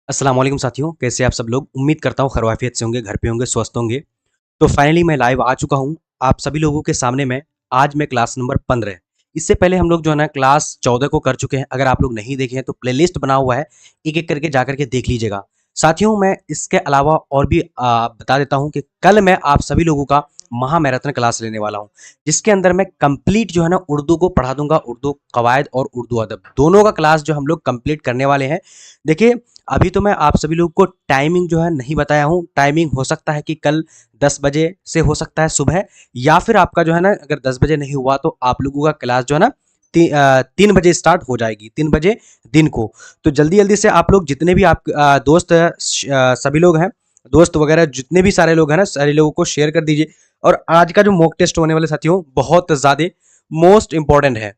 अस्सलाम वालेकुम साथियों, कैसे आप सब लोग। उम्मीद करता हूँ खैरियत से होंगे, घर पे होंगे, स्वस्थ होंगे। तो फाइनली मैं लाइव आ चुका हूँ आप सभी लोगों के सामने में। आज मैं क्लास नंबर 15, इससे पहले हम लोग जो है ना क्लास 14 को कर चुके हैं। अगर आप लोग नहीं देखे हैं तो प्लेलिस्ट बना हुआ है, एक एक करके जा करके देख लीजिएगा। साथियों, मैं इसके अलावा और भी बता देता हूँ कि कल मैं आप सभी लोगों का महा मैराथन क्लास लेने वाला हूँ, जिसके अंदर मैं कंप्लीट जो है ना उर्दू को पढ़ा दूंगा। उर्दू कवायद और उर्दू अदब दोनों का क्लास जो हम लोग कंप्लीट करने वाले हैं। देखिए, अभी तो मैं आप सभी लोगों को टाइमिंग जो है नहीं बताया हूँ। टाइमिंग हो सकता है कि कल 10 बजे से हो सकता है सुबह, या फिर आपका जो है ना अगर 10 बजे नहीं हुआ तो आप लोगों का क्लास जो है ना 3 बजे स्टार्ट हो जाएगी, 3 बजे दिन को। तो जल्दी जल्दी से आप लोग जितने भी आप दोस्त सभी लोग हैं, दोस्त वगैरह जितने भी सारे लोग हैं ना, सारे लोगों को शेयर कर दीजिए। और आज का जो मॉक टेस्ट होने वाले साथियों बहुत ज़्यादा मोस्ट इंपॉर्टेंट है,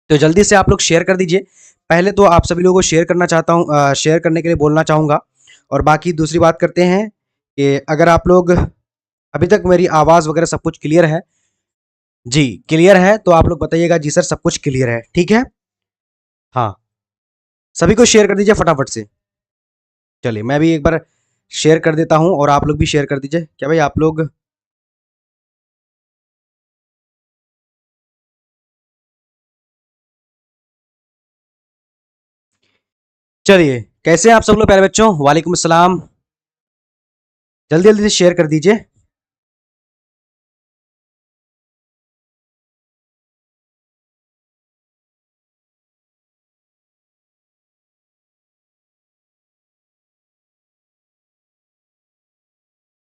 तो जल्दी से आप लोग शेयर कर दीजिए। पहले तो आप सभी लोगों को शेयर करना चाहता हूँ, शेयर करने के लिए बोलना चाहूँगा। और बाकी दूसरी बात करते हैं कि अगर आप लोग अभी तक मेरी आवाज़ वगैरह सब कुछ क्लियर है, जी क्लियर है, तो आप लोग बताइएगा जी सर सब कुछ क्लियर है, ठीक है। हाँ, सभी को शेयर कर दीजिए फटाफट से। चलिए मैं भी एक बार शेयर कर देता हूँ और आप लोग भी शेयर कर दीजिए। क्या भाई आप लोग, चलिए कैसे हैं आप सब लोग प्यारे बच्चों, वालेकुम अस्सलाम। जल्दी जल्दी से शेयर कर दीजिए।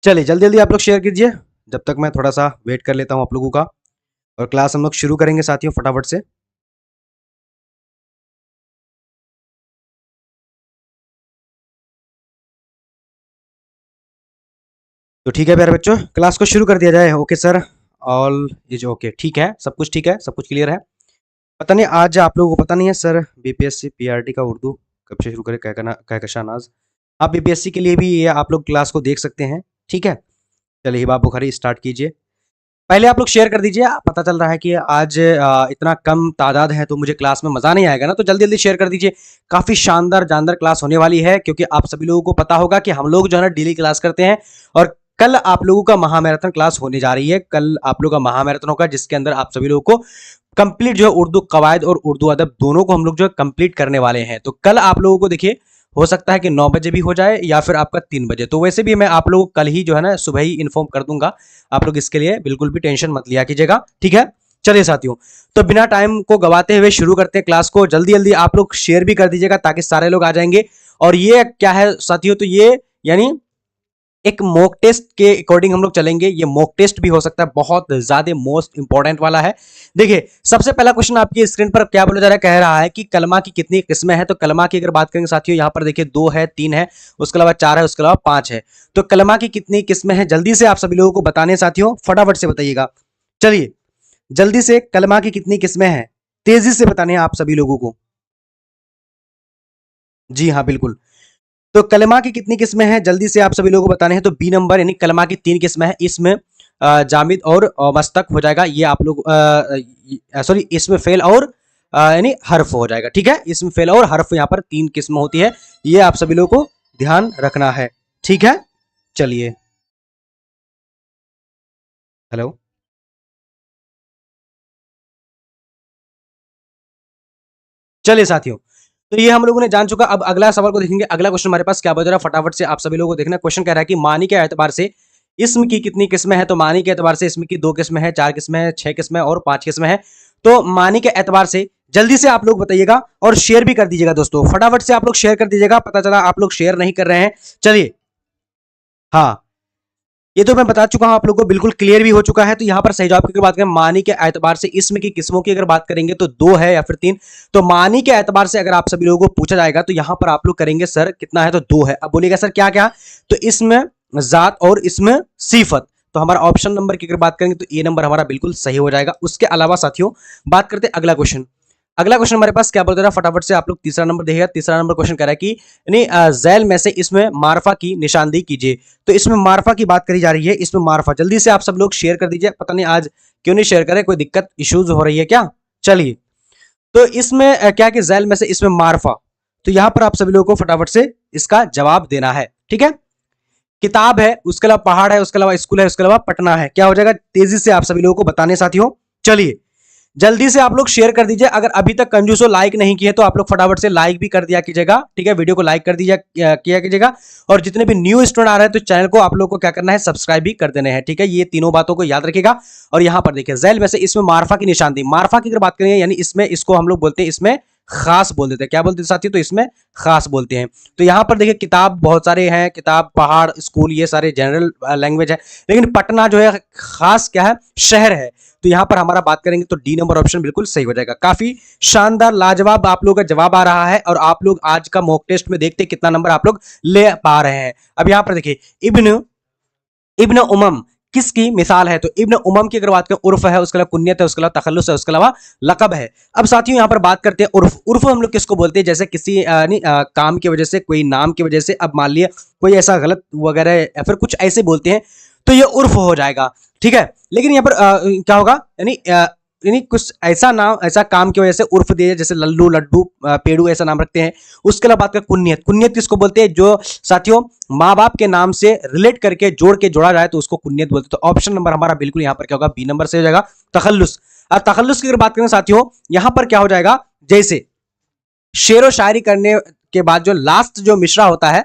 चलिए जल्दी जल्दी आप लोग शेयर कीजिए, जब तक मैं थोड़ा सा वेट कर लेता हूँ आप लोगों का। और क्लास हम लोग शुरू करेंगे साथियों फटाफट से। तो ठीक है प्यारे बच्चों, क्लास को शुरू कर दिया जाए। Okay sir, all is okay, ठीक है, सब कुछ ठीक है, सब कुछ क्लियर है। पता नहीं आज आप लोगों को पता नहीं है सर, बीपीएससी पीआरटी का उर्दू कब से शुरू करें, कहकशानाज। आप बीपीएससी के लिए भी ये आप लोग क्लास को देख सकते हैं, ठीक है। चलिए हिबा बुखारी स्टार्ट कीजिए। पहले आप लोग शेयर कर दीजिए। पता चल रहा है कि आज इतना कम तादाद है तो मुझे क्लास में मजा नहीं आएगा ना, तो जल्दी जल्दी शेयर कर दीजिए। काफी शानदार जानदार क्लास होने वाली है, क्योंकि आप सभी लोगों को पता होगा कि हम लोग जो है ना डेली क्लास करते हैं। और कल आप लोगों का महामैराथन क्लास होने जा रही है। कल आप लोगों का महामैराथन होगा, जिसके अंदर आप सभी लोगों को कंप्लीट जो है उर्दू कवायद और उर्दू अदब दोनों को हम लोग जो है कंप्लीट करने वाले हैं। तो कल आप लोगों को देखिए, हो सकता है कि 9 बजे भी हो जाए या फिर आपका 3 बजे। तो वैसे भी मैं आप लोगों को कल ही जो है ना सुबह ही इन्फॉर्म कर दूंगा। आप लोग इसके लिए बिल्कुल भी टेंशन मत लिया कीजिएगा, ठीक है। चलिए साथियों, तो बिना टाइम को गवाते हुए शुरू करते हैं क्लास को। जल्दी जल्दी आप लोग शेयर भी कर दीजिएगा ताकि सारे लोग आ जाएंगे। और ये क्या है साथियों, तो ये यानी एक मॉक टेस्ट के अकॉर्डिंग हम लोग चलेंगे। ये मॉक टेस्ट भी हो सकता है बहुत ज्यादा मोस्ट इंपॉर्टेंट वाला है। देखिए, सबसे पहला क्वेश्चन आपकी स्क्रीन पर क्या बोला जा रहा है, कह रहा है कि कलमा की कितनी किस्में हैं। तो कलमा की अगर बात करेंगे साथियों, यहाँ पर देखिए 2 है, 3 है, उसके अलावा 4 है, उसके अलावा 5 है। तो कलमा की कितनी किस्में हैं, जल्दी से आप सभी लोगों को बताने साथियों, फटाफट से बताइएगा। चलिए जल्दी से, कलमा की कितनी किस्में हैं, तेजी से बताने हैं आप सभी लोगों को। जी हाँ बिल्कुल। तो कलमा की कितनी किस्में हैं, जल्दी से आप सभी लोगों को बताने हैं। तो बी नंबर यानी कलमा की 3 किस्में हैं। इसमें जामिद और मस्तक हो जाएगा, ये आप लोग सॉरी, इसमें फेल और यानी हर्फ हो जाएगा, ठीक है। इसमें फेल और हर्फ यहाँ पर 3 किस्म होती है, ये आप सभी लोगों को ध्यान रखना है, ठीक है। चलिए, हेलो, चलिए साथियों, तो ये हम लोगों ने जान चुका। अब अगला सवाल को देखेंगे। अगला क्वेश्चन हमारे पास क्या बता रहा है, फटाफट से आप सभी लोगों को देखना। क्वेश्चन कह रहा है कि मानी के एतबार से इसम की कितनी किस्में हैं। तो मानी के एतबार से इसम की 2 किस्में हैं, 4 किस्में हैं, 6 किस्में और 5 किस्में हैं। तो मानी के एतबार से जल्दी से आप लोग बताइएगा और शेयर भी कर दीजिएगा दोस्तों, फटाफट से आप लोग शेयर कर दीजिएगा। पता चला आप लोग शेयर नहीं कर रहे हैं। चलिए, हाँ, ये तो मैं बता चुका हूं आप लोगों को, बिल्कुल क्लियर भी हो चुका है। तो यहां पर सही जवाब की बात करें, मानी के एतबार से इसम की किस्मों की अगर बात करेंगे तो 2 है या फिर 3। तो मानी के एतबार से अगर आप सभी लोगों को पूछा जाएगा तो यहां पर आप लोग करेंगे सर कितना है, तो 2 है। अब बोलिएगा सर क्या क्या, तो इसमें जात और इसमें सीफत। तो हमारा ऑप्शन नंबर की अगर बात करेंगे तो ए नंबर हमारा बिल्कुल सही हो जाएगा। उसके अलावा साथियों बात करते हैं अगला क्वेश्चन। अगला क्वेश्चन हमारे पास क्या बोल रहा है, फटाफट से आप लोग तीसरा नंबर देखिएगा। तीसरा नंबर क्वेश्चन कह रहा है कि यानी जैल में से इसमें मारफा की निशानदेही कीजिए। तो इसमें मारफा की बात करी जा रही है। इसमें मारफा, जल्दी से आप सब लोग शेयर कर दीजिए। पता नहीं आज क्यों नहीं शेयर करें, कोई दिक्कत इश्यूज हो रही है क्या। चलिए, तो इसमें क्या कि जैल में से इसमें मारफा, तो यहां पर आप सभी लोगों को फटाफट से इसका जवाब देना है। ठीक है, किताब है, उसके अलावा पहाड़ है, उसके अलावा स्कूल है, उसके अलावा पटना है। क्या हो जाएगा, तेजी से आप सभी लोगों को बताने साथियों। चलिए जल्दी से आप लोग शेयर कर दीजिए। अगर अभी तक कंजूसो लाइक नहीं किए तो आप लोग फटाफट से लाइक भी कर दिया कीजिएगा। ठीक है, वीडियो को लाइक कर दीजिए, किया कीजिएगा। और जितने भी न्यू स्टूडेंट आ रहे हैं तो चैनल को आप लोग को क्या करना है, सब्सक्राइब भी कर देने हैं। ठीक है, ये तीनों बातों को याद रखिएगा। और यहां पर देखिए झैल में से इसमें मार्फा की निशानदेही, मार्फा की अगर बात करें यानी इसमें, इसको हम लोग बोलते हैं इसमें खास बोल देते हैं। क्या बोलते हैं साथियों, तो इसमें खास बोलते हैं। तो यहां पर देखिए किताब बहुत सारे हैं, किताब, पहाड़, स्कूल, ये सारे जनरल लैंग्वेज है। लेकिन पटना जो है खास क्या है, शहर है। तो यहां पर हमारा बात करेंगे तो डी नंबर ऑप्शन बिल्कुल सही हो जाएगा। काफी शानदार लाजवाब आप लोगों का जवाब आ रहा है। और आप लोग आज का मॉक टेस्ट में देखते कितना नंबर आप लोग ले पा रहे हैं। अब यहां पर देखिए इब्न इब्न उमम किसकी मिसाल है, तो इब्न उमम की अगर बात करें, उर्फ है, उसके अलावा कुन्यत है, उसके अलावा तखल्लुस है, उसके अलावा लकब है। अब साथियों यहां पर बात करते हैं उर्फ। उर्फ हम लोग किसको बोलते हैं, जैसे किसी काम की वजह से, कोई नाम की वजह से, अब मान लिया कोई ऐसा गलत वगैरह या फिर कुछ ऐसे बोलते हैं तो ये उर्फ हो जाएगा। ठीक है, लेकिन यहाँ पर क्या होगा, यानी कुछ ऐसा नाम, ऐसा काम की वजह से उर्फ दिया, जैसे लल्लू, लड्डू, पेड़ू, ऐसा नाम रखते हैं। उसके अलावा बात करें कुन्यत, कुन्यत किसको बोलते हैं, जो साथियों माँ बाप के नाम से रिलेट करके जोड़ के जोड़ा जाए तो उसको कुन्यत बोलते हैं। तो ऑप्शन नंबर हमारा बिल्कुल यहाँ पर क्या होगा, बी नंबर से हो जाएगा, तखल्लुस। और तखल्लुस की अगर बात करें साथियों, यहां पर क्या हो जाएगा, जैसे शेर व शायरी करने के बाद जो लास्ट जो मिश्रा होता है,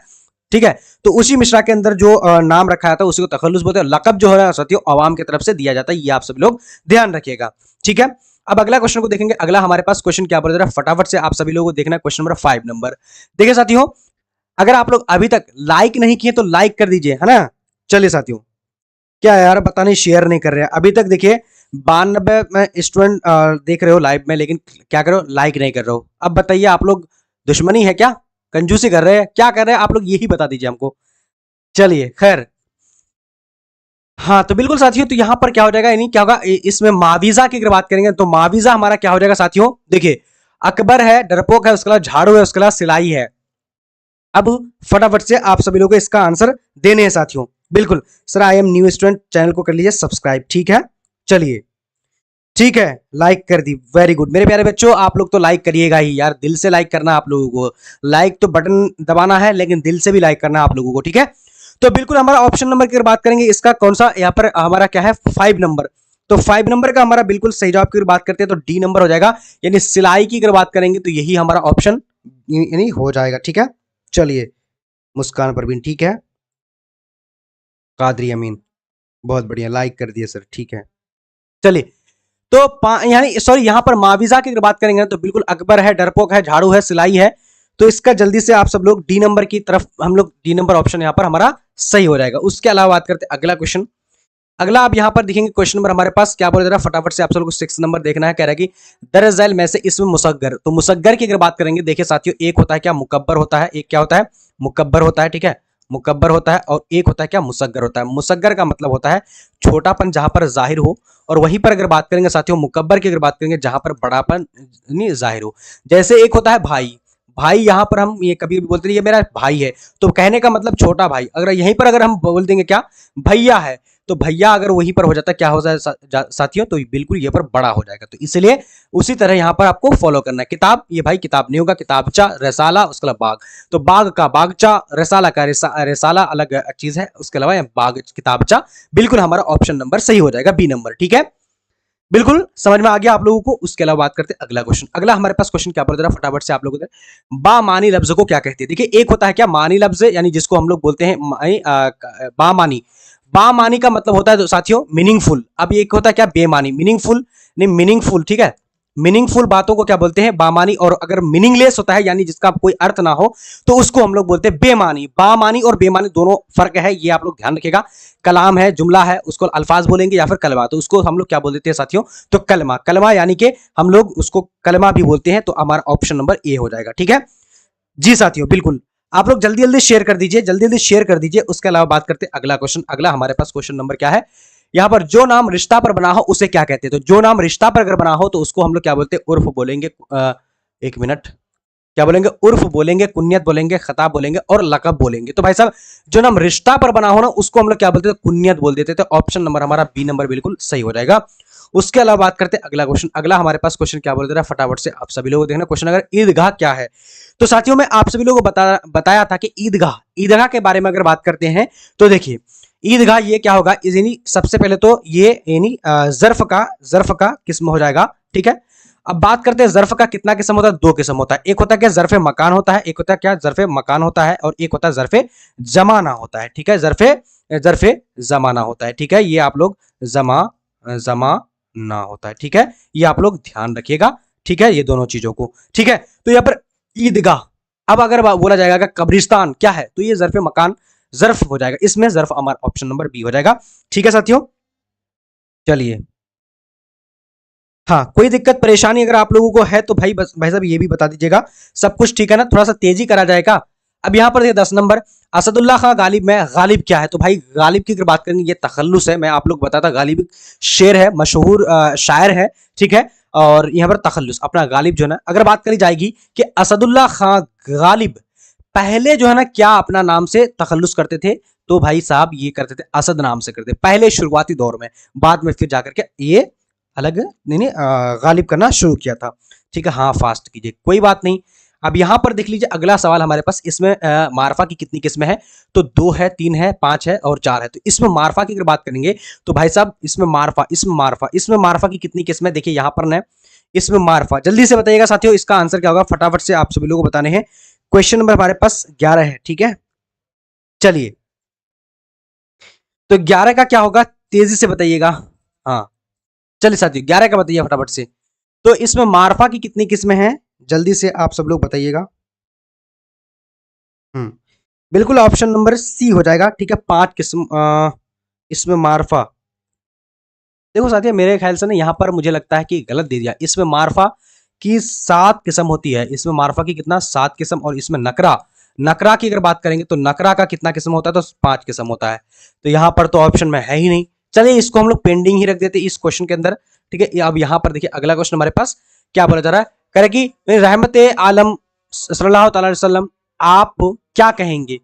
ठीक है, तो उसी मिश्रा के अंदर जो नाम रखा जाता है उसी को तखल्लुस बोलते हैं। लकब जो है साथियों आवाम की तरफ से दिया जाता है, ये आप सभी लोग ध्यान रखिएगा। ठीक है, अब अगला क्वेश्चन को देखेंगे। अगला हमारे पास क्वेश्चन क्या बोल रहा है, फटाफट से आप सभी लोगों को देखना है क्वेश्चन नंबर 5 नंबर। देखिए साथियों, अगर आप लोग अभी तक लाइक नहीं किए तो लाइक कर दीजिए, है ना। चलिए साथियों, क्या यार पता नहीं शेयर नहीं कर रहे हैं अभी तक। देखिए 92 में स्टूडेंट देख रहे हो लाइव में, लेकिन क्या करो, लाइक नहीं कर रहे हो। अब बताइए आप लोग दुश्मनी है क्या, कंजूसी कर रहे हैं, क्या कर रहे हैं आप लोग, यही बता दीजिए हमको। चलिए खैर, हाँ तो बिल्कुल साथियों, तो यहां पर क्या हो जाएगा, यानी क्या होगा, इसमें मावीजा की अगर बात करेंगे तो मावीजा हमारा क्या हो जाएगा साथियों। देखिए अकबर है, डरपोक है, उसके अलावा झाड़ू है, उसके अलावा सिलाई है। अब फटाफट से आप सभी लोगों को इसका आंसर देने हैं साथियों। बिल्कुल sir, I am new student, channel को कर लीजिए सब्सक्राइब। ठीक है, चलिए ठीक है, लाइक कर दी, वेरी गुड मेरे प्यारे बच्चों। आप लोग तो लाइक करिएगा ही यार, दिल से लाइक करना आप लोगों को। लाइक तो बटन दबाना है, लेकिन दिल से भी लाइक करना आप लोगों को। ठीक है, तो बिल्कुल हमारा ऑप्शन नंबर की अगर बात करेंगे, इसका कौन सा यहाँ पर हमारा क्या है, 5 नंबर। तो 5 नंबर का हमारा बिल्कुल सही जवाब की बात करते हैं तो डी नंबर हो जाएगा। यानी सिलाई की अगर बात करेंगे तो यही हमारा ऑप्शन यानी हो जाएगा। ठीक है, चलिए मुस्कान परवीन, ठीक है, कादरी अमीन, बहुत बढ़िया, लाइक कर दिए सर। ठीक है, चलिए तो यानी सॉरी, यहां पर माविजा की अगर बात करेंगे तो बिल्कुल अकबर है, डरपोक है, झाड़ू है, सिलाई है। तो इसका जल्दी से आप सब लोग डी नंबर की तरफ, हम लोग डी नंबर ऑप्शन यहां पर हमारा सही हो जाएगा। उसके अलावा बात करते हैं अगला क्वेश्चन। अगला आप यहां पर देखेंगे क्वेश्चन नंबर हमारे पास क्या बोल रहा है, फटाफट से आप सब लोग 6 नंबर देखना है। कह रहा है कि दरअसल में से इसमें मुसग्गर, तो मुसग्गर की अगर बात करेंगे, देखिए साथियों, एक होता है क्या, मुकब्बर होता है, एक क्या होता है, मुकब्बर होता है। ठीक है, मुकब्बर होता है, और एक होता है क्या, मुसग्गर होता है। मुसग्गर का मतलब होता है छोटापन जहां पर जाहिर हो, और वहीं पर अगर बात करेंगे साथियों मुकब्बर की अगर बात करेंगे जहां पर बड़ापन नहीं जाहिर हो। जैसे एक होता है भाई, भाई यहां पर हम ये कभी भी बोलते हैं ये मेरा भाई है, तो कहने का मतलब छोटा भाई। अगर यहीं पर अगर हम बोल देंगे क्या, भैया है, तो भैया अगर वहीं पर हो जाता है क्या हो जाए साथियों, तो बिल्कुल ये पर बड़ा हो जाएगा। तो इसलिए उसी तरह यहां पर आपको फॉलो करना है। किताब, ये भाई किताब नहीं होगा, किताबचा, रसाला, उसके अलावा बाग, तो बाग का बागचा, रसाला का रसाला अलग चीज है, उसके अलावा बाग, किताबचा, बिल्कुल हमारा ऑप्शन नंबर सही हो जाएगा, बी नंबर। ठीक है, बिल्कुल समझ में आ गया आप लोगों को। उसके अलावा बात करते हैं अगला क्वेश्चन। अगला हमारे पास क्वेश्चन क्या बोल रहा है, फटाफट से आप लोगों को, बा मानी लफ्ज को क्या कहते हैं। देखिए एक होता है क्या, मानी लफ्ज, यानी जिसको हम लोग बोलते हैं बा मानी। बा मानी का मतलब होता है साथियों मीनिंगफुल। अब एक होता है क्या, बेमानी, मीनिंगफुल नहीं, मीनिंगफुल। ठीक है, मीनिंगफुल बातों को क्या बोलते हैं, बामानी। और अगर मीनिंगलेस होता है, यानी जिसका कोई अर्थ ना हो, तो उसको हम लोग बोलते हैं बेमानी। बामानी और बेमानी दोनों फर्क है, ये आप लोग ध्यान रखिएगा। कलाम है, जुमला है, उसको अल्फाज बोलेंगे या फिर कलमा, तो उसको हम लोग क्या बोल देते हैं साथियों, तो कलमा। कलमा यानी कि हम लोग उसको कलमा भी बोलते हैं। तो हमारा ऑप्शन नंबर ए हो जाएगा। ठीक है जी साथियों, बिल्कुल आप लोग जल्दी जल्दी शेयर कर दीजिए, जल्दी जल्दी शेयर कर दीजिए। उसके अलावा बात करते हैं अगला क्वेश्चन। अगला हमारे पास क्वेश्चन नंबर क्या है, यहां पर जो नाम रिश्ता पर बना हो उसे क्या कहते हैं। तो जो नाम रिश्ता पर अगर बना हो तो उसको हम लोग क्या बोलते हैं, उर्फ बोलेंगे। एक मिनट, क्या बोलेंगे, उर्फ बोलेंगे, कुन्यत बोलेंगे, खताब बोलेंगे और लकब बोलेंगे। तो भाई साहब जो नाम रिश्ता पर बना हो ना उसको हम लोग क्या बोलते थे, कुन्यत बोल देते थे। ऑप्शन नंबर हमारा बी नंबर बिल्कुल सही हो जाएगा। उसके अलावा बात करते हैं अगला क्वेश्चन। अगला हमारे पास क्वेश्चन क्या बोल रहा है, फटाफट से आप सभी लोगों को देखना क्वेश्चन। अगर ईदगाह क्या है, तो साथियों मैं आप सभी लोगों को बताया था कि ईदगाह के बारे में अगर बात करते हैं तो देखिए ईदगाह ये क्या होगा, यानी सबसे पहले तो ये यानी जर्फ का किस्म हो जाएगा, ठीक है। अब बात करते हैं जर्फ का कितना किस्म होता है, दो किस्म होता है। एक होता है क्या जर्फ मकान होता है, एक होता है क्या जर्फ मकान होता है, और एक होता है जर्फ जमाना होता है, ठीक है। जर्फ जमाना होता है, ठीक है। ये आप लोग जमाना होता है, ठीक है। ये आप लोग ध्यान रखिएगा, ठीक है, ये दोनों चीजों को, ठीक है। तो यहाँ पर ईदगाह, अब अगर बोला जाएगा कि कब्रिस्तान क्या है, तो ये जर्फ मकान जर्फ हो जाएगा, इसमें जर्फ हमारा ऑप्शन नंबर बी हो जाएगा, ठीक है साथियों। चलिए, हाँ कोई दिक्कत परेशानी अगर आप लोगों को है तो भाई बस भाई साहब ये भी बता दीजिएगा। सब कुछ ठीक है ना, थोड़ा सा तेजी करा जाएगा। अब यहाँ पर देखिए 10 नंबर, असदुल्ला खां गालिब में गालिब क्या है, तो भाई गालिब की अगर बात करेंगे ये तखल्लुस है। मैं आप लोग बताता, गालिब शेर है, मशहूर शायर है, ठीक है। और यहाँ पर तखल्लुस अपना गालिब जो है ना, अगर बात करी जाएगी कि असदुल्ला खां गालिब पहले जो है ना क्या अपना नाम से तखल्लुस करते थे, तो भाई साहब ये करते थे असद नाम से करते पहले शुरुआती दौर में, बाद में फिर जाकर के ये अलग नहीं गालिब करना शुरू किया था, ठीक है। हाँ फास्ट कीजिए, कोई बात नहीं। अब यहां पर देख लीजिए अगला सवाल हमारे पास, इसमें मारफा की कितनी किस्में हैं, तो 2 है, 3 है, 5 है और 4 है। तो इसमें मारफा की अगर बात करेंगे तो भाई साहब इसमें मारफा की कितनी किस्में, देखिए यहां पर ना इसमें मारफा, जल्दी से बताइएगा साथियों इसका आंसर क्या होगा, फटाफट से आप सभी लोगों को बताने हैं। क्वेश्चन नंबर हमारे पास 11 है, ठीक है। चलिए, तो 11 का क्या होगा, तेजी से बताइएगा। हाँ चलिए साथियों 11 का बताइए फटाफट से। तो इसमें मारफा की कितनी किस्में हैं, जल्दी से आप सब लोग बताइएगा। बिल्कुल ऑप्शन नंबर सी हो जाएगा, ठीक है। 5 किस्म इसमें मारफा, देखो साथियों मेरे ख्याल से ना यहाँ पर मुझे लगता है कि गलत दे दिया। इसमें मारफा की 7 किस्म होती है, इसमें मारफा की कितना 7 किस्म, और इसमें नकरा की अगर बात करेंगे तो नकरा का कितना किस्म होता है, तो 5 किस्म होता है। तो यहाँ पर तो ऑप्शन में है ही नहीं। चलिए इसको हम लोग पेंडिंग ही रख देते इस क्वेश्चन के अंदर, ठीक है। अब यहाँ पर देखिए अगला क्वेश्चन हमारे पास क्या बोला जा रहा है, कह रहे कि रहमत आलम सल्लल्लाहु अलैहि वसल्लम आप क्या कहेंगे,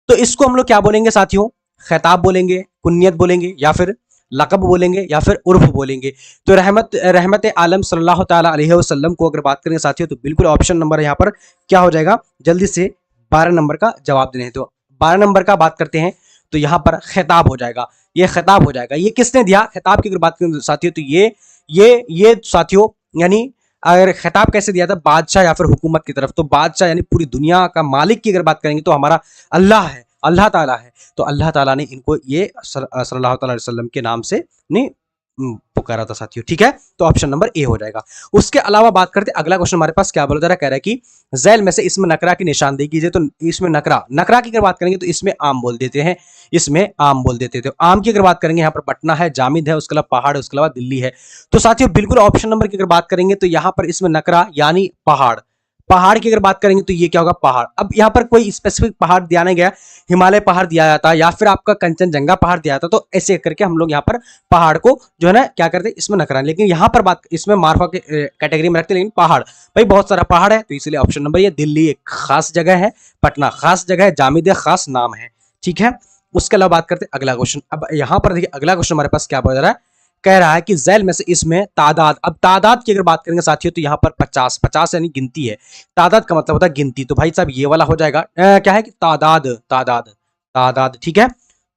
तो इसको हम लोग क्या बोलेंगे साथियों, खिताब बोलेंगे, कुन्नियत बोलेंगे, या फिर लकब बोलेंगे, या फिर उर्फ बोलेंगे। तो रहमत आलम सल्लल्लाहु ताला अलैहि वसल्लम को अगर बात करेंगे साथियों, तो बिल्कुल ऑप्शन नंबर यहाँ पर क्या हो जाएगा, जल्दी से 12 नंबर का जवाब देने हैं। तो 12 नंबर का बात करते हैं तो यहाँ पर खिताब हो जाएगा, ये खिताब हो जाएगा। ये किसने दिया, खिताब की अगर बात करें साथियों, तो ये साथियों यानी अगर खिताब कैसे दिया था, बादशाह या फिर हुकूमत की तरफ। तो बादशाह यानी पूरी दुनिया का मालिक की अगर बात करेंगे तो हमारा अल्लाह है, अल्लाह ताला है। तो अल्लाह ताला ने इनको ये सल्लल्लाहु अलैहि वसल्लम के नाम से नहीं पुकारा था साथियों, ठीक है। तो ऑप्शन नंबर ए हो जाएगा। उसके अलावा बात करते हैं अगला क्वेश्चन हमारे पास क्या बोला जा रहा है, कह रहा है कि झैल में से इसमें नकरा की निशानदेही कीजिए। तो इसमें नकरा की अगर बात करेंगे तो इसमें आम बोल देते हैं, इसमें आम बोल देते थे। आम की अगर बात करेंगे यहाँ पर पटना है, जामिद है, उसके अलावा पहाड़ है, उसके अलावा दिल्ली है। तो साथियों बिल्कुल ऑप्शन नंबर की अगर बात करेंगे तो यहाँ पर इसमें नकरा यानी पहाड़ की अगर बात करेंगे तो ये क्या होगा, पहाड़। अब यहाँ पर कोई स्पेसिफिक पहाड़ दिया नहीं गया, हिमालय पहाड़ दिया जाता या फिर आपका कंचनजंगा पहाड़ दिया जाता, तो ऐसे करके हम लोग यहाँ पर पहाड़ को जो है ना क्या करते हैं, इसमें नकरा। लेकिन यहाँ पर बात इसमें मारफा के कैटेगरी में रखते हैं, लेकिन पहाड़ भाई बहुत सारा पहाड़ है, तो इसलिए ऑप्शन नंबर ये दिल्ली एक खास जगह है, पटना खास जगह है, जामिद खास नाम है, ठीक है। उसके अलावा बात करते हैं अगला क्वेश्चन। अब यहाँ पर देखिए अगला क्वेश्चन हमारे पास क्या बोल रहा है, कह रहा है कि झैल में से इसमें तादाद। अब तादाद की अगर बात करेंगे साथियों तो यहाँ पर 50 यानी गिनती है, तादाद का मतलब होता है गिनती। तो भाई साहब ये वाला हो जाएगा, क्या है कि तादाद, ठीक है।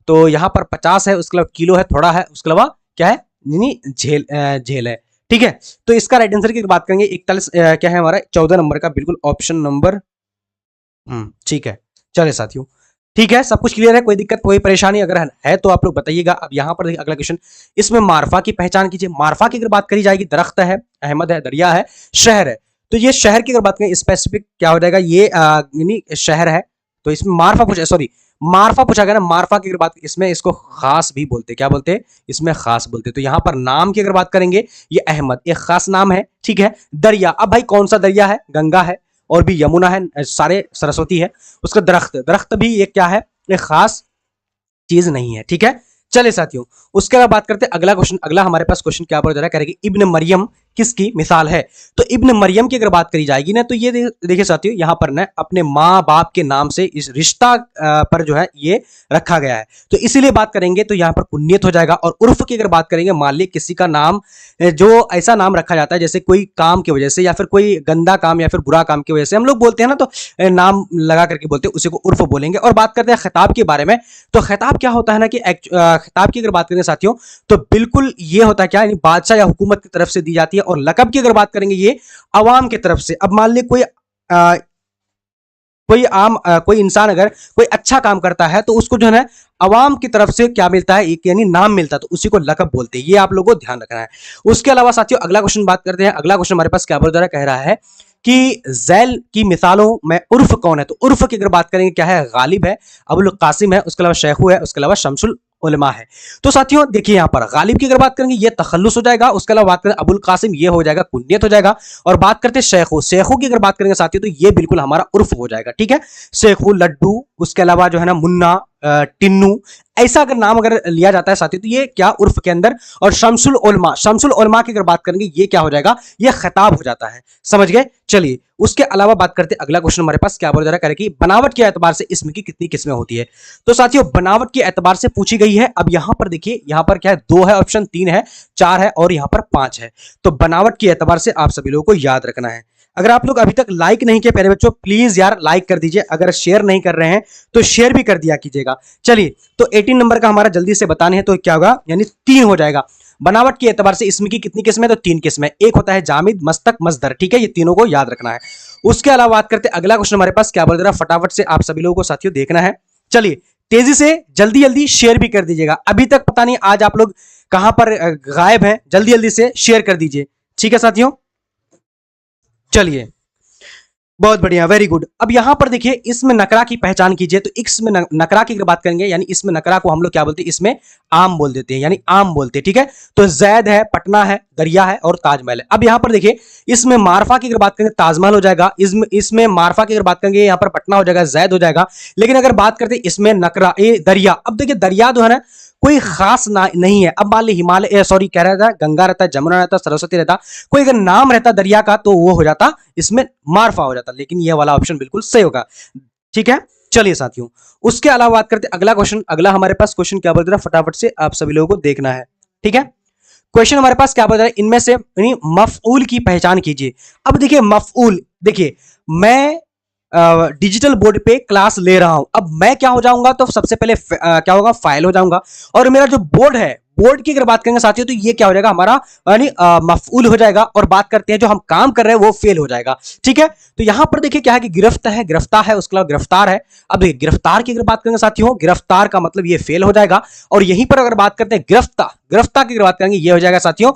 तो यहाँ पर 50 है, उसके अलावा किलो है, थोड़ा है, उसके अलावा क्या है यानी झेल है, ठीक है। तो इसका राइट आंसर की बात करेंगे 41 क्या है हमारा 14 नंबर का, बिल्कुल ऑप्शन नंबर ठीक है। चले साथियों ठीक है, सब कुछ क्लियर है, कोई दिक्कत कोई परेशानी अगर है तो आप लोग बताइएगा। अब यहाँ पर देखिए अगला क्वेश्चन, इसमें मारफा की पहचान कीजिए। मारफा की अगर बात करी जाएगी, दरख्त है, अहमद है, दरिया है, शहर है। तो ये शहर की अगर बात करें स्पेसिफिक क्या हो जाएगा, ये यानी शहर है। तो इसमें मारफा पूछा गया ना, मारफा की अगर बात, इसमें इसको खास भी बोलते, क्या बोलते हैं, इसमें खास बोलते। तो यहाँ पर नाम की अगर बात करेंगे, ये अहमद एक खास नाम है, ठीक है। दरिया, अब भाई कौन सा दरिया है, गंगा है और भी यमुना है, सारे सरस्वती है। उसका दरख्त भी एक क्या है, एक खास चीज नहीं है, ठीक है। चले साथियों उसके बाद बात करते हैं अगला क्वेश्चन। अगला हमारे पास क्वेश्चन क्या बोला जा रहा है, कह रहे कि इब्न मरियम किसकी मिसाल है? तो इब्न मरियम की अगर बात करी जाएगी ना, तो ये देखिए साथियों, यहाँ पर ना अपने माँ बाप के नाम से इस रिश्ता पर जो है ये रखा गया है, तो इसीलिए बात करेंगे तो यहाँ पर कुन्नियत हो जाएगा। और उर्फ की अगर बात करेंगे, मान ली किसी का नाम जो ऐसा नाम रखा जाता है जैसे कोई काम की वजह से या फिर कोई गंदा काम या फिर बुरा काम की वजह से हम लोग बोलते हैं ना, तो नाम लगा करके बोलते हैं, उसी को उर्फ बोलेंगे। और बात करते हैं खिताब के बारे में, तो खिताब क्या होता है ना कि खिताब की अगर बात करेंगे साथियों, तो बिल्कुल ये होता है क्या, यानी बादशाह या हुकूमत की तरफ से दी जाती है। और लकब की अगर बात करेंगे, ये अवाम की तरफ से। अब मान ली कोई इंसान अगर कोई अच्छा काम करता है तो उसको जो है अवाम की तरफ से क्या मिलता है, एक यानी नाम मिलता है, तो उसी को लकब बोलते हैं। ये आप लोगों को ध्यान रखना है। उसके अलावा साथियों अगला क्वेश्चन बात करते हैं। अगला क्वेश्चन हमारे पास क्या बोल रहा है, कह रहा है कि ज़ैल की मिसालों में उर्फ कौन है? तो उर्फ की अगर बात करेंगे क्या है, गालिब है, अबुल कासिम है, उसके अलावा शेखू है, उसके अलावा शमसुल उलमा है। तो साथियों देखिए यहाँ पर गालिब की अगर बात करेंगे ये तखल्लुस हो जाएगा, उसके अलावा बात करें अबुल कासिम ये हो जाएगा कुन्नियत हो जाएगा। और बात करते हैं शेखू की अगर बात करेंगे साथियों, तो ये बिल्कुल हमारा उर्फ हो जाएगा। ठीक है, शेखू, लड्डू, उसके अलावा जो है ना मुन्ना, टिन्नू, ऐसा अगर नाम अगर लिया जाता है साथियों, तो ये क्या उर्फ के अंदर। और शमसुल उलमा की अगर बात करेंगे, ये क्या हो जाएगा, ये खिताब हो जाता है। समझ गए? चलिए उसके अलावा बात करते हैं। अगला क्वेश्चन हमारे पास क्या बोल रहा है कि बनावट के एतबार से इसम की कितनी किस्में होती है? तो साथियों बनावट के एतबार से पूछी गई है। अब यहां पर देखिए, यहां पर क्या है, 2 है ऑप्शन, 3 है, 4 है और यहां पर 5 है। तो बनावट के एतबार से आप सभी लोगों को याद रखना है। अगर आप लोग अभी तक लाइक नहीं किए प्यारे बच्चों, प्लीज यार लाइक कर दीजिए। अगर शेयर नहीं कर रहे हैं तो शेयर भी कर दिया कीजिएगा। चलिए तो 18 नंबर का हमारा जल्दी से बताने हैं, तो क्या होगा, यानी 3 हो जाएगा। बनावट के एतबार से इसमें की कितनी किस्में? तो 3 किस्में। एक होता है जामिद, मस्तक, मजदर। ठीक है, ये तीनों को याद रखना है। उसके अलावा बात करते हैं, अगला क्वेश्चन हमारे पास क्या बोल रहा है, फटाफट से आप सभी लोगों को साथियों देखना है। चलिए तेजी से जल्दी जल्दी शेयर भी कर दीजिएगा। अभी तक पता नहीं आज आप लोग कहां पर गायब हैं, जल्दी जल्दी से शेयर कर दीजिए। ठीक है साथियों, चलिए बहुत बढ़िया, वेरी गुड। अब यहां पर देखिए, इसमें नकरा की पहचान कीजिए। तो इसमें नकरा की अगर बात करेंगे, यानी इसमें नकरा को हम लोग क्या बोलते हैं, इसमें आम बोल देते हैं, यानी आम बोलते हैं। ठीक है, तो जैद है, पटना है, दरिया है और ताजमहल है। अब यहां पर देखिए, इसमें मारफा की अगर बात करेंगे ताजमहल हो जाएगा, इसमें मारफा की अगर बात करेंगे यहां पर पटना हो जाएगा, जैद हो जाएगा। लेकिन अगर बात करते हैं इसमें नकरा दरिया, अब देखिए दरिया जो है ना कोई खास नहीं है। अब मान ली हिमालय, सॉरी कह रहा था, गंगा रहता, जमुना रहता, सरस्वती रहता, कोई अगर नाम रहता दरिया का तो वो हो जाता, इसमें मारफा हो जाता। लेकिन ये वाला ऑप्शन बिल्कुल सही होगा। ठीक है, चलिए साथियों उसके अलावा बात करते अगला क्वेश्चन। अगला हमारे पास क्वेश्चन क्या बोल रहा है, फटाफट से आप सभी लोगों को देखना है। ठीक है, क्वेश्चन हमारे पास क्या बोल रहा है, इनमें से मफऊल की पहचान कीजिए। अब देखिए मफऊल, देखिए मैं डिजिटल बोर्ड पे क्लास ले रहा हूं। अब मैं क्या हो जाऊंगा, तो सबसे पहले क्या होगा, फाइल हो जाऊंगा। और मेरा जो बोर्ड है, बोर्ड की अगर बात करेंगे साथियों, तो ये क्या हो जाएगा हमारा, यानी मफऊल हो जाएगा। और बात करते हैं जो हम काम कर रहे हैं वो फेल हो जाएगा। ठीक है, तो यहां पर देखिए क्या है कि गिरफ्तार है, उसके अलावा गिरफ्तार है। अब देखिए गिरफ्तार की अगर बात करेंगे साथियों, गिरफ्तार का मतलब ये फेल हो जाएगा। और यहीं पर अगर बात करते हैं गिरफ्तार की अगर बात करेंगे, ये हो जाएगा साथियों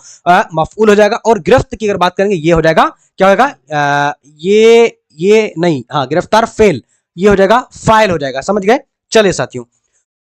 मफऊल हो जाएगा। और गिरफ्त की अगर बात करेंगे, ये हो जाएगा क्या होगा, ये नहीं, हाँ गिरफ्तार फेल, ये हो जाएगा फाइल हो जाएगा। समझ गए? चलिए साथियों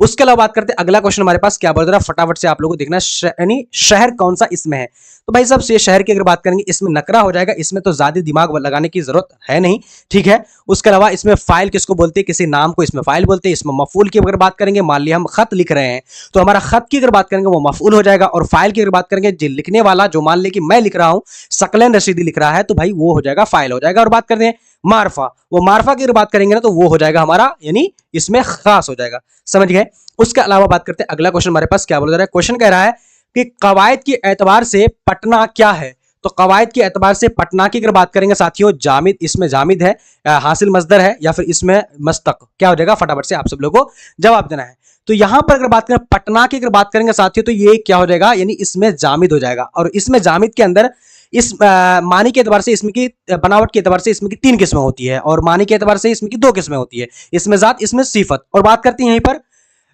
उसके अलावा बात करते हैं, अगला क्वेश्चन हमारे पास क्या बोल रहा है, फटाफट से आप लोगों को देखना, यानी शहर कौन सा इसमें है। तो भाई साहब से शहर की अगर बात करेंगे, इसमें नकरा हो जाएगा, इसमें तो ज्यादा दिमाग लगाने की जरूरत है नहीं। ठीक है, उसके अलावा इसमें फाइल किसको बोलते हैं, किसी नाम को इसमें फाइल बोलते हैं। इसमें मफूल की अगर बात करेंगे, मान लिया हम खत लिख रहे हैं, तो हमारा खत की अगर बात करेंगे वो मफूल हो जाएगा। और फाइल की अगर बात करेंगे, जो लिखने वाला, जो मान ले कि मैं लिख रहा हूं, सकलन रशीदी लिख रहा है, तो भाई वो हो जाएगा फाइल हो जाएगा। और बात करते हैं मारफा, वो मारफा की अगर बात करेंगे ना, तो वो हो जाएगा हमारा, यानी इसमें खास हो जाएगा। समझ गए? उसके अलावा बात करते हैं, अगला क्वेश्चन हमारे पास क्या बोल रहा है, क्वेश्चन कह रहा है कि कवायद के एतबार से पटना क्या है। तो कवायद के एतबार से पटना की अगर बात करेंगे साथियों, जामिद, इसमें जामिद है, हासिल मजदर है, या फिर इसमें मस्तक, क्या हो जाएगा, फटाफट से आप सब लोगों को जवाब देना है। तो यहां पर अगर बात करें पटना की अगर बात करेंगे साथियों, तो ये क्या हो जाएगा, यानी इसमें जामिद हो जाएगा। और इसमें जामिद के अंदर इस मानी के एतबार से इसमें की, बनावट के एतबार से इसमें की 3 किस्में होती है, और मानी के एतबार से इसमें की 2 किस्में होती है, इसमें जात, इसमें सिफत। और बात करते हैं यहीं पर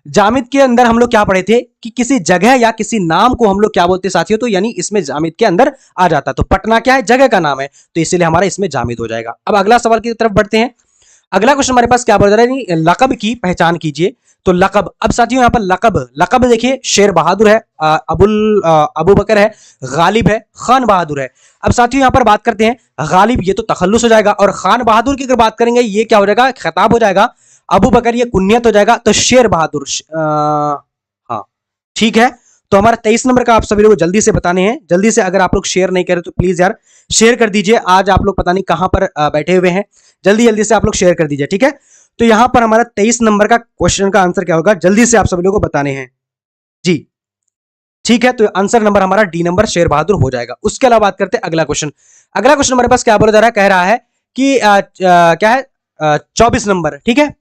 जामिद के अंदर हम लोग क्या पढ़े थे कि किसी जगह या किसी नाम को हम लोग क्या बोलते हैं साथियों, तो यानी इसमें जामिद के अंदर आ जाता है। तो पटना क्या है, जगह का नाम है, तो इसीलिए हमारा इसमें जामिद हो जाएगा। अब अगला सवाल की तरफ बढ़ते हैं। अगला क्वेश्चन हमारे पास क्या बोल रहा है, लकब की पहचान कीजिए। तो लकब, अब साथियों यहां पर लकब देखिए, शेर बहादुर है, अबू बकर है, गालिब है, खान बहादुर है। अब साथियों यहां पर बात करते हैं, गालिब ये तो तखल्लुस हो जाएगा, और खान बहादुर की अगर बात करेंगे, ये क्या हो जाएगा, खिताब हो जाएगा। अबू बकर ये कुन्नियत हो जाएगा, तो शेर बहादुर, हाँ ठीक है। तो हमारा 23 नंबर का आप सभी लोगों को जल्दी से बताने हैं। जल्दी से अगर आप लोग शेयर नहीं करें तो प्लीज यार शेयर कर दीजिए। आज आप लोग पता नहीं कहां पर बैठे हुए हैं, जल्दी जल्दी से आप लोग शेयर कर दीजिए, ठीक है। तो यहां पर हमारा 23 नंबर का क्वेश्चन का आंसर क्या होगा, जल्दी से आप सभी लोगों को बताने हैं जी। ठीक है, तो आंसर नंबर हमारा डी नंबर शेर बहादुर हो जाएगा। उसके अलावा बात करते हैं अगला क्वेश्चन। अगला क्वेश्चन हमारे पास क्या बोला जा रहा है, कह रहा है कि क्या है 24 नंबर, ठीक है।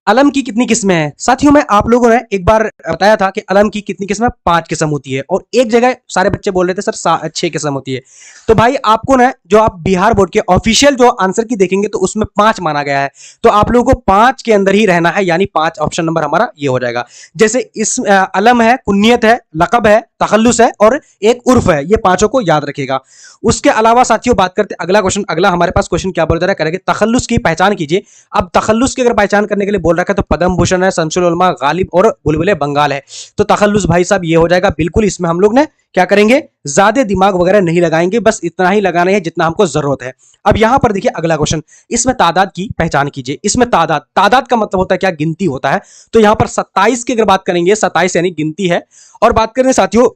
अलम की कितनी किस्में हैं साथियों? मैं आप लोगों ने एक बार बताया था कि अलम की कितनी किस्में, 5 किस्म होती है, और एक जगह सारे बच्चे बोल रहे थे सर 6 किस्म होती है। तो भाई आपको ना जो आप बिहार बोर्ड के ऑफिशियल जो आंसर की देखेंगे तो उसमें 5 माना गया है, तो आप लोगों को 5 के अंदर ही रहना है, यानी 5 ऑप्शन नंबर हमारा ये हो जाएगा। जैसे इस अलम है, कुन्नियत है, लकब है, तखल्लुस है और एक उर्फ है, ये पांचों को याद रखिएगा। उसके अलावा साथियों बात करते अगला क्वेश्चन। अगला हमारे पास क्वेश्चन क्या बोल रहा है, करेंगे तखल्लुस की पहचान कीजिए। अब तखल्लुस की अगर पहचान करने के लिए बोल रखा है तो पद्म भूषण है, शमसुल उलमा, गालिब और बुलबुले बंगाल है। तो तखल्लुस भाई साहब ये हो जाएगा बिल्कुल। इसमें हम लोग ने क्या करेंगे, ज्यादा दिमाग वगैरह नहीं लगाएंगे, बस इतना ही लगाना है जितना हमको जरूरत है। अब यहां पर देखिए अगला क्वेश्चन, इसमें तादाद की पहचान कीजिए। इसमें तादाद, तादाद का मतलब होता है क्या, गिनती होता है। तो यहां पर 27 की अगर बात करेंगे, 27 यानी गिनती है। और बात करें साथियों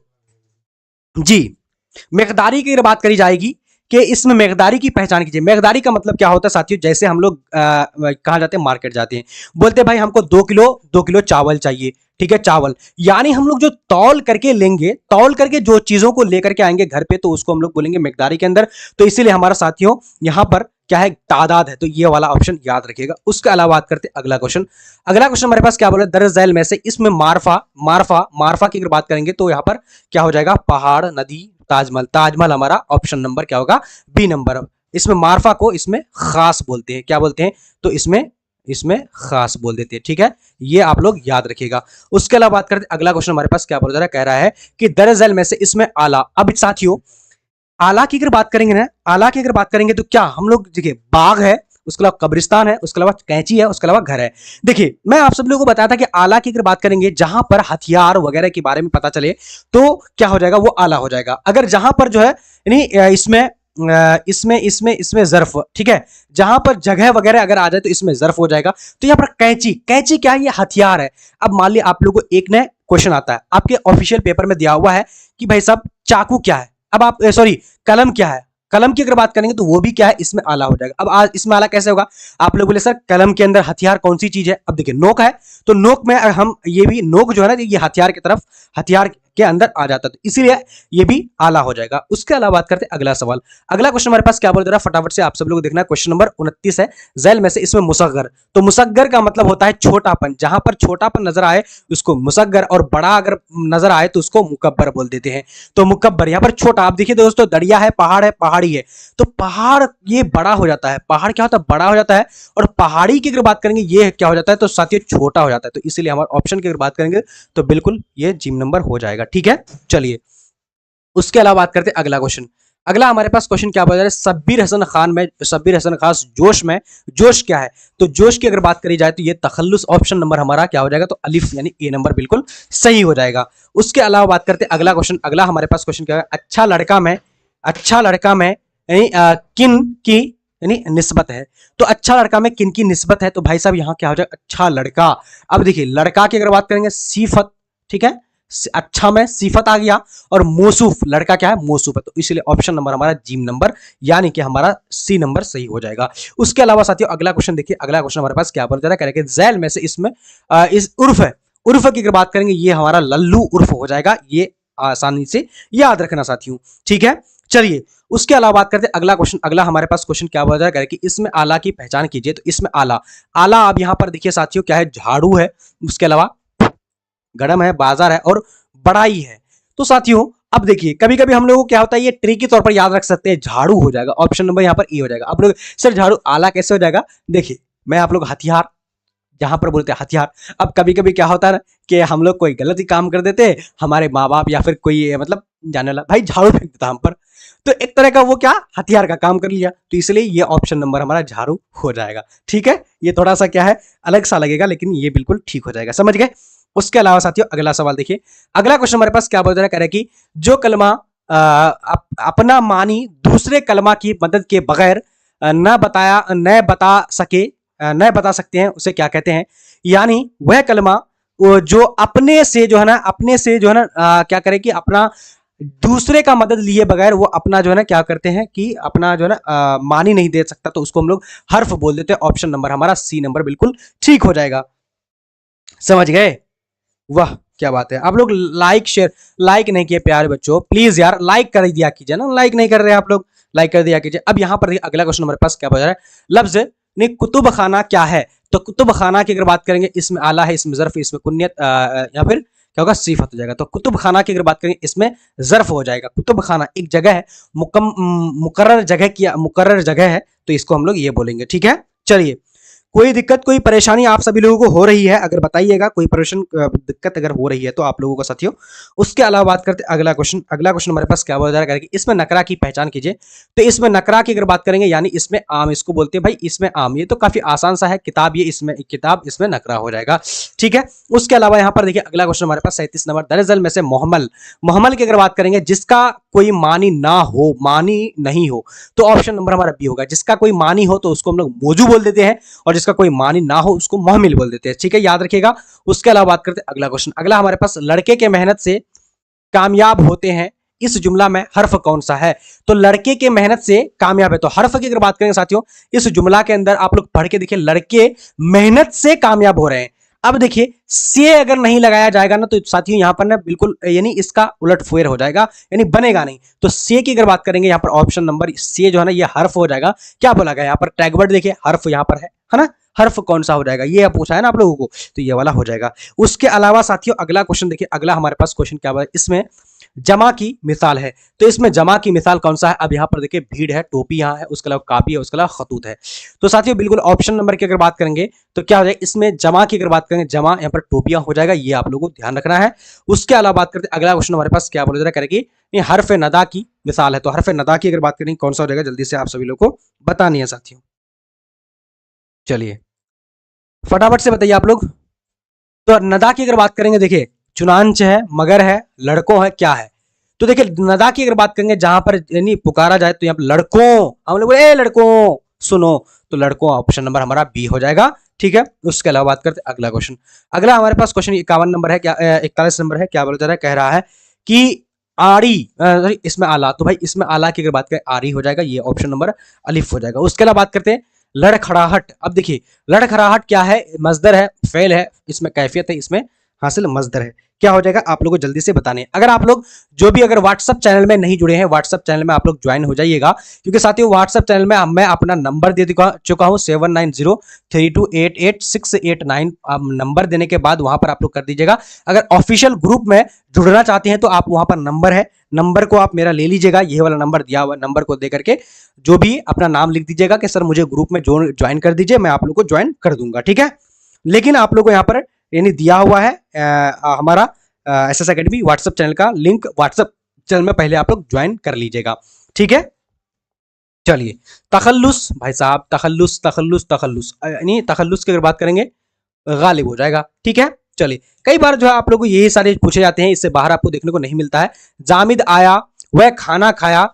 जी मकदारी की अगर बात करी जाएगी कि इसमें मकदारी की पहचान कीजिए। मकदारी का मतलब क्या होता है साथियों, जैसे हम लोग कहां जाते हैं, मार्केट जाते हैं, बोलते हैं भाई हमको 2 किलो चावल चाहिए, ठीक है, चावल, यानी हम लोग जो तौल करके लेंगे, तौल करके जो चीजों को लेकर के आएंगे घर पे, तो उसको हम लोग बोलेंगे मकदारी के अंदर। तो इसीलिए हमारा साथियों यहां पर क्या है, तादाद है, तो ये वाला ऑप्शन याद रखिएगा। उसके अलावा बात करते हैं अगला क्वेश्चन। अगला क्वेश्चन हमारे पास क्या बोला, दरअसल झैल में से इसमें मारफा मारफा मारफा की अगर बात करेंगे तो यहां पर क्या हो जाएगा, पहाड़, नदी, ताजमहल। ताजमहल हमारा ऑप्शन नंबर क्या होगा, बी नंबर। इसमें मारफा को इसमें खास बोलते हैं, क्या बोलते हैं, तो इसमें खास बोल देते हैं, ठीक है, ये आप लोग याद रखिएगा। उसके अलावा बात करते हैं अगला क्वेश्चन हमारे पास क्या बोल रहा है, कह रहा है कि दरअसल में से इसमें आला। अब साथियों आला की अगर बात करेंगे ना, आला की अगर बात करेंगे तो क्या हम लोग देखिए, बाग है, उसके अलावा कब्रिस्तान है, उसके अलावा कैंची है, उसके अलावा घर है। देखिए मैं आप सब लोगों को बताया था कि आला की अगर बात करेंगे जहां पर हथियार वगैरह के बारे में पता चले तो क्या हो जाएगा, वो आला हो जाएगा। अगर जहां पर जो है यानी इसमें जर्फ, ठीक है, जहां पर जगह वगैरह अगर आ जाए तो इसमें जर्फ हो जाएगा। तो यहां पर कैंची, कैंची क्या है, ये हथियार है। अब मान लिया आप लोगों को एक नया क्वेश्चन आता है, आपके ऑफिशियल पेपर में दिया हुआ है कि भाई साहब चाकू क्या है, अब आप सॉरी कलम क्या है, कलम की अगर बात करेंगे तो वो भी क्या है, इसमें आला हो जाएगा। अब आज इसमें आला कैसे होगा, आप लोग बोले सर कलम के अंदर हथियार कौन सी चीज है, अब देखिए नोक है, तो नोक में हम ये भी नोक जो है ना, ये हथियार की तरफ, हथियार के अंदर आ जाता है, तो इसीलिए ये भी आला हो जाएगा। उसके अलावा बात करते हैं अगला सवाल। अगला क्वेश्चन हमारे पास क्या बोल रहा है, फटाफट से आप सब लोग देखना है। क्वेश्चन नंबर 29 है, झैल में से इसमें मुसग्गर। तो मुसग्गर का मतलब होता है छोटापन, जहां पर छोटापन नजर आए उसको मुसग्गर, और बड़ा अगर नजर आए तो उसको मुकब्बर बोल देते हैं। तो मुकब्बर यहां पर छोटा, आप देखिए दोस्तों, दरिया है, पहाड़ है, पहाड़ी है, तो पहाड़ ये बड़ा हो जाता है, पहाड़ क्या होता है, बड़ा हो जाता है, और पहाड़ी की अगर बात करेंगे ये क्या हो जाता है, तो साथियों छोटा हो जाता है। तो इसीलिए हमारे ऑप्शन की अगर बात करेंगे तो बिल्कुल ये जिम नंबर हो जाएगा, ठीक है। चलिए उसके अलावा बात करते हैं अगला क्वेश्चन। अगला हमारे पास क्वेश्चन क्या बोल रहा है, शब्बीर हसन खान में, शब्बीर हसन खास जोश में, जोश क्या है, तो जोश की अगर बात करी जाए तो ये तखल्लुस, ऑप्शन नंबर हमारा क्या हो जाएगा, तो अलिफ यानी ए नंबर बिल्कुल सही हो जाएगा। उसके अलावा बात करते हैं अगला क्वेश्चन। अगला हमारे पास क्वेश्चन क्या है, अच्छा लड़का में, अच्छा लड़का में यानी किन की यानी निस्बत है, तो अच्छा लड़का में किन की निस्बत है, तो भाई साहब यहां क्या हो जाएगा, अच्छा लड़का। अब देखिए लड़का की अगर बात करेंगे सीफत, ठीक है, अच्छा में सीफत आ गया, और मौसूफ लड़का क्या है, मौसूफ है, तो इसलिए ऑप्शन नंबर हमारा जीम नंबर यानी कि हमारा सी नंबर सही हो जाएगा। उसके अलावा साथियों अगला क्वेश्चन देखिए। अगला क्वेश्चन हमारे पास क्या बोल रहा है, झैल में से इसमें इस उर्फ है, उर्फ की अगर बात करेंगे ये हमारा लल्लू उर्फ हो जाएगा, ये आसानी से याद रखना साथियों, ठीक है। चलिए उसके अलावा बात करते हैं अगला क्वेश्चन। अगला हमारे पास क्वेश्चन क्या बोल रहा है कि इसमें आला की पहचान कीजिए, तो इसमें आला, आला अब यहां पर देखिए साथियों क्या है, झाड़ू है, उसके अलावा गरम है, बाजार है, और बड़ाई है। तो साथियों अब देखिए कभी कभी हम लोगों को क्या होता है, ये ट्रिक के तौर पर याद रख सकते हैं, झाड़ू हो जाएगा, ऑप्शन नंबर यहां पर ए हो जाएगा। आप लोग सर झाड़ू आला कैसे हो जाएगा, देखिए मैं आप लोग हथियार जहां पर बोलते हैं हथियार। अब कभी कभी क्या होता है ना कि हम लोग कोई गलत ही काम कर देते हैं, हमारे माँ बाप या फिर कोई मतलब जाने वाला भाई झाड़ू फेंक देता हम पर, तो एक तरह का वो क्या हथियार का काम कर लिया, तो इसलिए ये ऑप्शन नंबर हमारा झाड़ू हो जाएगा, ठीक है। ये थोड़ा सा क्या है अलग सा लगेगा, लेकिन ये बिल्कुल ठीक हो जाएगा, समझ गए। उसके अलावा साथियों अगला सवाल देखिए। अगला क्वेश्चन हमारे पास क्या बोल रहा है, कह रहा है कि जो कलमा अपना मानी दूसरे कलमा की मदद के बगैर न बता सकते हैं उसे क्या कहते हैं, यानी वह कलमा जो अपने से जो है ना, अपने से जो है ना क्या करे कि अपना दूसरे का मदद लिए बगैर वो अपना जो है ना क्या करते हैं कि अपना जो है ना मान ही नहीं दे सकता, तो उसको हम लोग हर्फ बोल देते हैं। ऑप्शन नंबर हमारा सी नंबर बिल्कुल ठीक हो जाएगा। समझ गए? वाह क्या बात है। आप लोग लाइक शेयर, लाइक नहीं किए प्यारे बच्चों, प्लीज यार लाइक कर दिया कीजिए ना, लाइक नहीं कर रहे आप लोग, लाइक कर दिया कीजिए। अब यहां पर अगला क्वेश्चन हमारे पास क्या बता रहा है, लफ्ज ने कुतुब खाना क्या है? तो कुतुब खाना की अगर बात करेंगे, इसमें आला है, इसमें जर्फ, इसमें कुन्यत या फिर क्या होगा, सिफत हो जाएगा। तो कुतुब खाना की अगर बात करेंगे, इसमें जर्फ हो जाएगा। कुतुब खाना एक जगह है, मुकर्रर जगह की, मुकर्रर जगह है, तो इसको हम लोग ये बोलेंगे। ठीक है, चलिए। कोई दिक्कत, कोई परेशानी आप सभी लोगों को हो रही है, अगर बताइएगा कोई परेशान दिक्कत अगर हो रही है तो आप लोगों को साथियों। उसके अलावा बात करते हैं अगला क्वेश्चन। अगला क्वेश्चन हमारे पास क्या बोला जा रहा है कि इसमें नकरा की पहचान कीजिए। तो इसमें नकरा की अगर बात करेंगे, यानी इसमें आम, इसको बोलते हैं भाई इसमें आम। ये तो काफी आसान सा है, किताब ये इसमें किताब, इसमें नकरा हो जाएगा। ठीक है, उसके अलावा यहाँ पर देखिए अगला क्वेश्चन हमारे पास 37 नंबर, दरअसल में से मोहम्मल, मोहम्मल की अगर बात करेंगे जिसका कोई मानी ना हो, मानी नहीं हो, तो ऑप्शन नंबर हमारा बी होगा। जिसका कोई मानी हो तो उसको हम लोग मौजू बोल देते हैं, और जिसका कोई मानी ना हो उसको मोहमिल बोल देते हैं। ठीक है, याद रखिएगा। उसके अलावा बात करते हैं अगला क्वेश्चन। अगला हमारे पास, लड़के के मेहनत से कामयाब होते हैं, इस जुमला में हर्फ कौन सा है? तो लड़के के मेहनत से कामयाब है, तो हर्फ की अगर बात करेंगे साथियों, इस जुमला के अंदर आप लोग पढ़ के देखिए, लड़के मेहनत से कामयाब हो रहे हैं। अब देखिए से अगर नहीं लगाया जाएगा ना, तो साथियों यहां पर ना बिल्कुल यानी इसका उलट फेर हो जाएगा, यानी बनेगा नहीं। तो से की अगर बात करेंगे, यहां पर ऑप्शन नंबर से जो है ना ये हर्फ हो जाएगा। क्या बोला गया यहाँ पर, टैगवर्ड देखिए हर्फ यहां पर है ना, हर्फ कौन सा हो जाएगा, ये पूछा है ना आप लोगों को, तो ये वाला हो जाएगा। उसके अलावा साथियों अगला क्वेश्चन देखिए, अगला हमारे पास क्वेश्चन क्या है, इसमें जमा की मिसाल है। तो इसमें जमा की मिसाल कौन सा है? अब यहां पर देखिए भीड़ है, टोपी यहां है, उसके अलावा कापी है, उसके अलावा खतूत है। तो साथियों बिल्कुल ऑप्शन नंबर की अगर बात करेंगे तो क्या हो जाएगा, इसमें जमा की अगर बात करेंगे, जमा यहां पर टोपियां हो जाएगा, ये आप लोगों को ध्यान रखना है। उसके अलावा बात करते हैं अगला क्वेश्चन हमारे पास क्या बोला जा रहा है, करेगी ये हर्फ नदा की मिसाल है। तो हर्फ नदा की अगर बात करेंगे कौन सा हो जाएगा, जल्दी से आप सभी लोग को बतानी है साथियों। चलिए फटाफट से बताइए आप लोग। तो नदा की अगर बात करेंगे, देखिए चुनांच है, मगर है, लड़कों है, क्या है? तो देखिए नदा की अगर बात करेंगे, जहां पर यानी पुकारा जाए, तो यहाँ पर लड़कों, हम लोग बोले ए लड़कों सुनो, तो लड़कों ऑप्शन नंबर हमारा बी हो जाएगा। ठीक है, उसके अलावा बात करते हैं अगला क्वेश्चन। अगला हमारे पास क्वेश्चन 51 नंबर है, क्या 41 नंबर है, क्या बोला जा रहा है, कह रहा है कि आड़ी इसमें आला, तो भाई इसमें आला की अगर बात करें आरी हो जाएगा, ये ऑप्शन नंबर अलिफ हो जाएगा। उसके अलावा बात करते हैं लड़खड़ाहट। अब देखिए लड़खड़ाहट क्या है, मजदर है, फेल है, इसमें कैफियत है, इसमें हासिल मजदर है, क्या हो जाएगा आप लोगों को जल्दी से बताने। अगर आप लोग जो भी अगर व्हाट्सएप चैनल में नहीं जुड़े हैं, व्हाट्सएप चैनल में आप लोग ज्वाइन हो जाइएगा, क्योंकि साथियों व्हाट्सएप चैनल में मैं अपना नंबर दे चुका हूं 7903288689। नंबर देने के बाद वहां पर आप लोग कर दीजिएगा। अगर ऑफिशियल ग्रुप में जुड़ना चाहते हैं तो आप वहां पर नंबर है, नंबर को आप मेरा ले लीजिएगा, ये वाला नंबर दिया हुआ नंबर को दे करके जो भी अपना नाम लिख दीजिएगा कि सर मुझे ग्रुप में ज्वाइन कर दीजिए, मैं आप लोग को ज्वाइन कर दूंगा। ठीक है, लेकिन आप लोग को यहाँ पर यानी दिया हुआ है हमारा एसएस एकेडमी व्हाट्सएप चैनल का लिंक, व्हाट्सएप चैनल में पहले आप लोग ज्वाइन कर लीजिएगा। ठीक है, चलिए तखल्लुस भाई साहब, तखल्लुस तखल्लुस तखल्लुस यानी तखल्लुस की अगर बात करेंगे गालिब हो जाएगा। ठीक है, चलिए कई बार जो है आप लोग को यही सारे पूछे जाते हैं, इससे बाहर आपको देखने को नहीं मिलता है। जामिद आया, वह खाना खाया,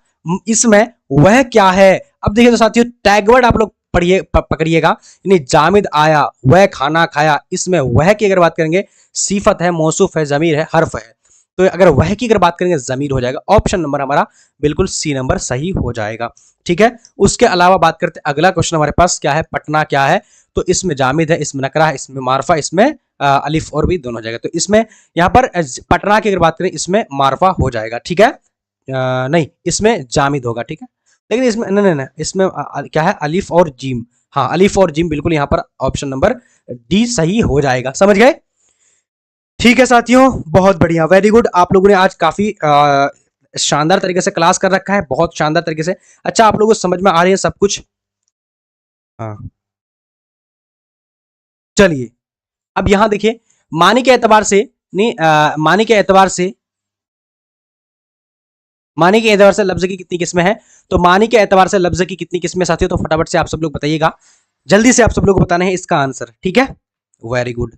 इसमें वह क्या है? अब देखिए तो साथियों टैगवर्ड आप लोग पढ़िए पकड़िएगा, यानी जामिद आया, वह खाना खाया, इसमें वह की अगर बात करेंगे सिफत है, मौसूफ है, जमीर है, हर्फ है। तो अगर वह की अगर बात करेंगे जमीर हो जाएगा। ऑप्शन नंबर हमारा बिल्कुल सी नंबर सही हो जाएगा। ठीक है, उसके अलावा बात करते हैं अगला क्वेश्चन हमारे पास क्या है, पटना क्या है? तो इसमें जामिद है, इसमें नकरा है, इसमें मारफा, इसमें अलिफ और भी दोनों हो जाएगा। तो इसमें यहाँ पर पटना की अगर बात करें इसमें मारफा हो जाएगा। ठीक है, नहीं इसमें जामिद होगा। ठीक है, लेकिन इसमें नहीं नहीं इसमें क्या है, अलिफ और जीम। हाँ अलिफ और जीम बिल्कुल यहाँ पर ऑप्शन नंबर डी सही हो जाएगा। समझ गए? ठीक है साथियों, बहुत बढ़िया, वेरी गुड। आप लोगों ने आज काफी शानदार तरीके से क्लास कर रखा है, बहुत शानदार तरीके से। अच्छा आप लोगों को समझ में आ रही है सब कुछ? हाँ चलिए, अब यहां देखिए मानी के एतबार से नहीं मानी के एतबार से, मानी के एतबार से लफ्ज की कितनी किस्में हैं? तो मानी के एतबार से लफ्ज की कितनी किस्में साथियों, तो फटाफट से आप सब लोग बताइएगा, जल्दी से आप सब लोग को बताना है इसका आंसर। ठीक है, वेरी गुड,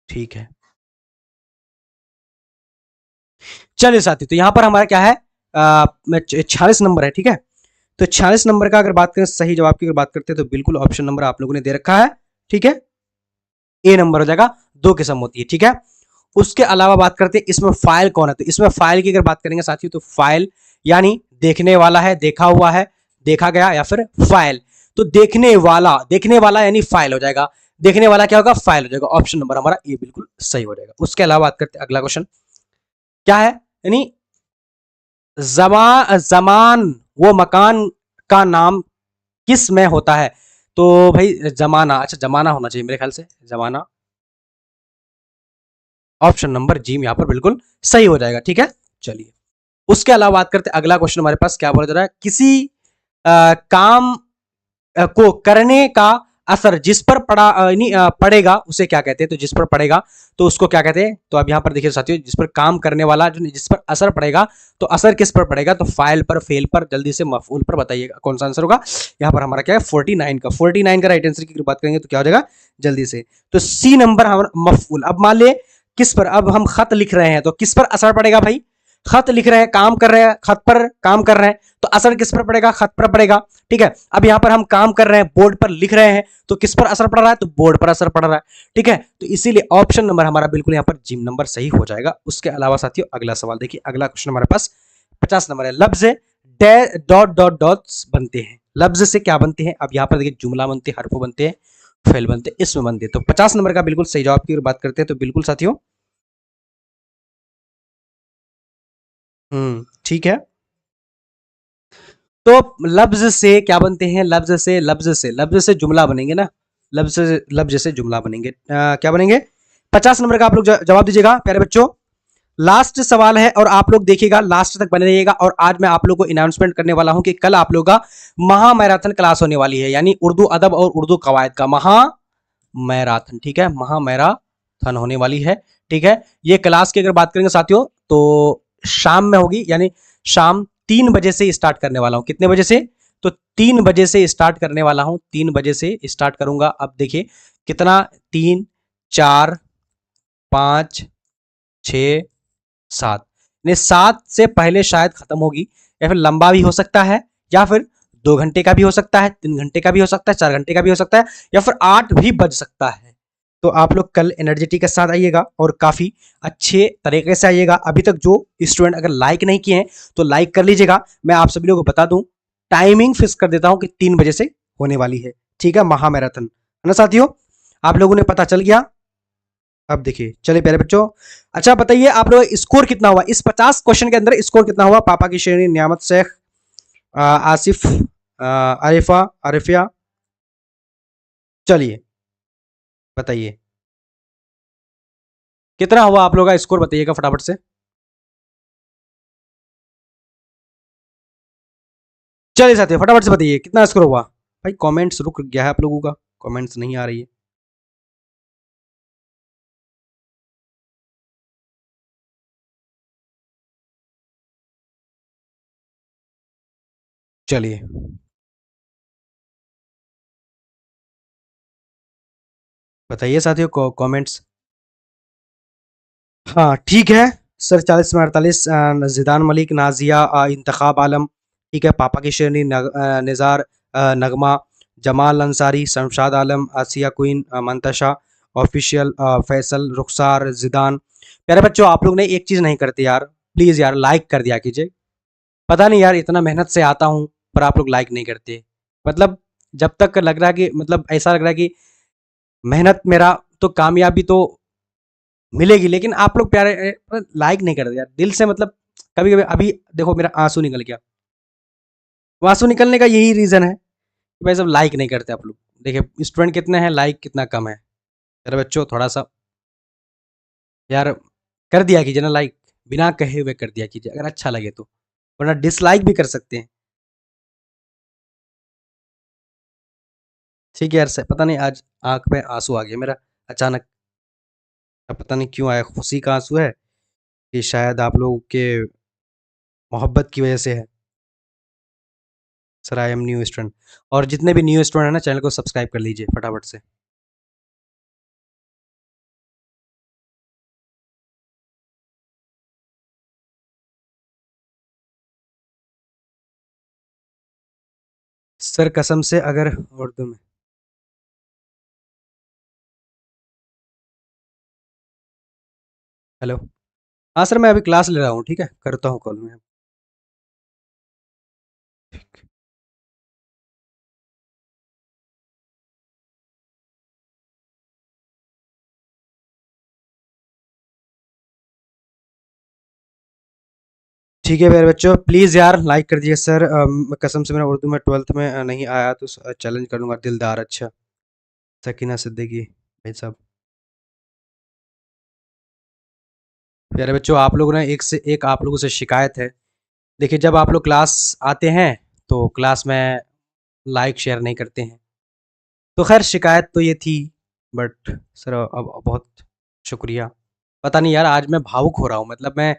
ठीक है। चलिए साथी, तो यहां पर हमारा क्या है 46 नंबर है। ठीक है, तो 46 नंबर का अगर बात करें सही जवाब की अगर बात करते हैं तो बिल्कुल ऑप्शन नंबर आप लोगों ने दे रखा है। ठीक है, ए नंबर हो जाएगा, 2 किस्म होती है, ठीक है। उसके अलावा बात करते हैं इसमें फाइल कौन है, तो इसमें फाइल की अगर बात करेंगे साथियों तो फाइल यानी देखने वाला है, देखा हुआ है, देखा गया, या फिर फाइल। तो देखने वाला यानी फाइल हो जाएगा, देखने वाला क्या होगा, फाइल हो जाएगा। ऑप्शन नंबर हमारा ए बिल्कुल सही हो जाएगा। उसके अलावा बात करते हैं अगला क्वेश्चन क्या है, यानी जमान वो मकान का नाम किस में होता है, तो भाई जमाना, अच्छा जमाना होना चाहिए मेरे ख्याल से, जमाना। ऑप्शन नंबर जी यहाँ पर बिल्कुल सही हो जाएगा, ठीक है। चलिए उसके अलावा बात करते हैं अगला क्वेश्चन हमारे पास क्या बोला जा रहा है, किसी काम को करने का असर जिस पर पड़ेगा उसे क्या कहते हैं, तो जिस पर पड़ेगा तो उसको क्या कहते हैं। तो अब यहां पर देखिए साथियों, जिस पर काम करने वाला जिस पर असर पड़ेगा, तो असर किस पर पड़ेगा, तो फाइल पर, फेल पर, जल्दी से मफूल पर बताइएगा कौन सा आंसर होगा। यहां पर हमारा क्या है 49 का राइट आंसर की बात करेंगे तो क्या हो जाएगा जल्दी से, तो सी नंबर हमारा मफूल। अब मान ले किस पर, अब हम खत लिख रहे हैं तो किस पर असर पड़ेगा भाई, खत लिख रहे हैं, काम कर रहे हैं, खत पर काम कर रहे हैं, तो असर किस पर पड़ेगा, खत पर पड़ेगा, ठीक है। अब यहां पर हम काम कर रहे हैं, बोर्ड पर लिख रहे हैं, तो किस पर असर पड़ रहा है, तो बोर्ड पर असर पड़ रहा है, ठीक है। तो इसीलिए ऑप्शन नंबर हमारा बिल्कुल यहां पर जिम नंबर सही हो जाएगा। उसके अलावा साथियों अगला सवाल देखिए, अगला क्वेश्चन हमारे पास 50 नंबर है, लफ्ज डॉट डॉट डॉट्स बनते हैं, लफ्ज से क्या बनते हैं, अब यहां पर देखिए जुमला बनते हैं, हरफो बनते हैं, फेल बनते हैं, इसमें बनते हैं। तो 50 नंबर का बिल्कुल सही जवाब की बात करते हैं तो बिल्कुल साथियों ठीक है। तो लफ्ज से क्या बनते हैं, लफ्ज से जुमला बनेंगे ना, लफ्ज से जुमला बनेंगे, क्या बनेंगे। 50 नंबर का आप लोग जवाब दीजिएगा प्यारे बच्चों। लास्ट सवाल है और आप लोग देखिएगा लास्ट तक बने रहिएगा। और आज मैं आप लोगों को अनाउंसमेंट करने वाला हूं कि कल आप लोगों का महा मैराथन क्लास होने वाली है, यानी उर्दू अदब और उर्दू कवायद का महा मैराथन, ठीक है, महा मैराथन होने वाली है, ठीक है। ये क्लास की अगर बात करेंगे साथियों तो शाम में होगी, यानी शाम 3 बजे से स्टार्ट करने वाला हूं, कितने बजे से, तो 3 बजे से स्टार्ट करने वाला हूं, 3 बजे से स्टार्ट करूंगा। अब देखिए कितना, 3, 4, 5, 6, 7, ने 7 से पहले शायद खत्म होगी, या फिर लंबा भी हो सकता है, या फिर 2 घंटे का भी हो सकता है, 3 घंटे का भी हो सकता है, 4 घंटे का भी हो सकता है, या फिर 8 भी बज सकता है। तो आप लोग कल एनर्जेटी के साथ आइएगा और काफी अच्छे तरीके से आइएगा। अभी तक जो स्टूडेंट अगर लाइक नहीं किए हैं तो लाइक कर लीजिएगा। मैं आप सभी लोगों को बता दूं, टाइमिंग फिक्स कर देता हूं कि 3 बजे से होने वाली है, ठीक है, महा मैराथन, है ना साथियों। आप लोगों ने पता चल गया। अब देखिए चलिए प्यारे बच्चों, अच्छा बताइए आप लोग स्कोर कितना हुआ इस 50 क्वेश्चन के अंदर, स्कोर कितना हुआ। पापा की श्रेणी, नियामत शेख, आसिफ, आरिफा, आरिफिया, चलिए बताइए कितना हुआ आप लोगों का स्कोर, बताइएगा फटाफट से। चलिए साथियों फटाफट से बताइए कितना स्कोर हुआ। भाई कमेंट्स रुक गया है आप लोगों का, कमेंट्स नहीं आ रही है। चलिए बताइए साथियों कमेंट्स। हाँ ठीक है सर, 40 में 48, जिदान मलिक, नाजिया, इंतखाब आलम, ठीक है, पापा की शेरनी, निज़ार, नगमा, जमाल अंसारी, शमशाद आलम, आसिया क्वीन, मंतशा ऑफिशियल, फैसल, रुखसार, जिदान। प्यारे बच्चों आप लोग ने एक चीज़ नहीं करते यार, प्लीज़ यार लाइक कर दिया कीजिए। पता नहीं यार इतना मेहनत से आता हूँ पर आप लोग लाइक नहीं करते, मतलब जब तक लग रहा है कि, मतलब ऐसा लग रहा है कि मेहनत मेरा तो कामयाबी तो मिलेगी, लेकिन आप लोग प्यारे लाइक नहीं करते यार दिल से, मतलब कभी कभी अभी देखो मेरा आंसू निकल गया। वो आंसू निकलने का यही रीजन है कि भाई सब लाइक नहीं करते आप लोग। देखिए स्टूडेंट कितने हैं, लाइक कितना कम है। मेरे बच्चों थोड़ा सा यार कर दिया कीजिए ना लाइक, बिना कहे हुए कर दिया कीजिए अगर अच्छा लगे तो, वरना डिसलाइक भी कर सकते हैं। ठीक है यार से पता नहीं आज आंख में आंसू आ गया मेरा अचानक, अब पता नहीं क्यों आया, खुशी का आंसू है कि शायद आप लोगों के मोहब्बत की वजह से है। Sir I am new student, और जितने भी न्यू स्टूडेंट है ना चैनल को सब्सक्राइब कर लीजिए फटाफट से। सर कसम से अगर उर्दू में हेलो। हाँ सर, मैं अभी क्लास ले रहा हूँ, ठीक है, करता हूँ कॉल में। ठीक है मेरे बच्चों, प्लीज़ यार लाइक कर दिए सर। कसम से मेरा उर्दू में 12th में नहीं आया तो चैलेंज करूँगा। दिलदार, अच्छा, सकीना सिद्दीकी भाई साहब। प्यारे बच्चों, आप लोगों ने एक से एक आप लोगों से शिकायत है। देखिए, जब आप लोग क्लास आते हैं तो क्लास में लाइक शेयर नहीं करते हैं। तो खैर शिकायत तो ये थी, बट सर अब बहुत शुक्रिया। पता नहीं यार, आज मैं भावुक हो रहा हूँ, मतलब मैं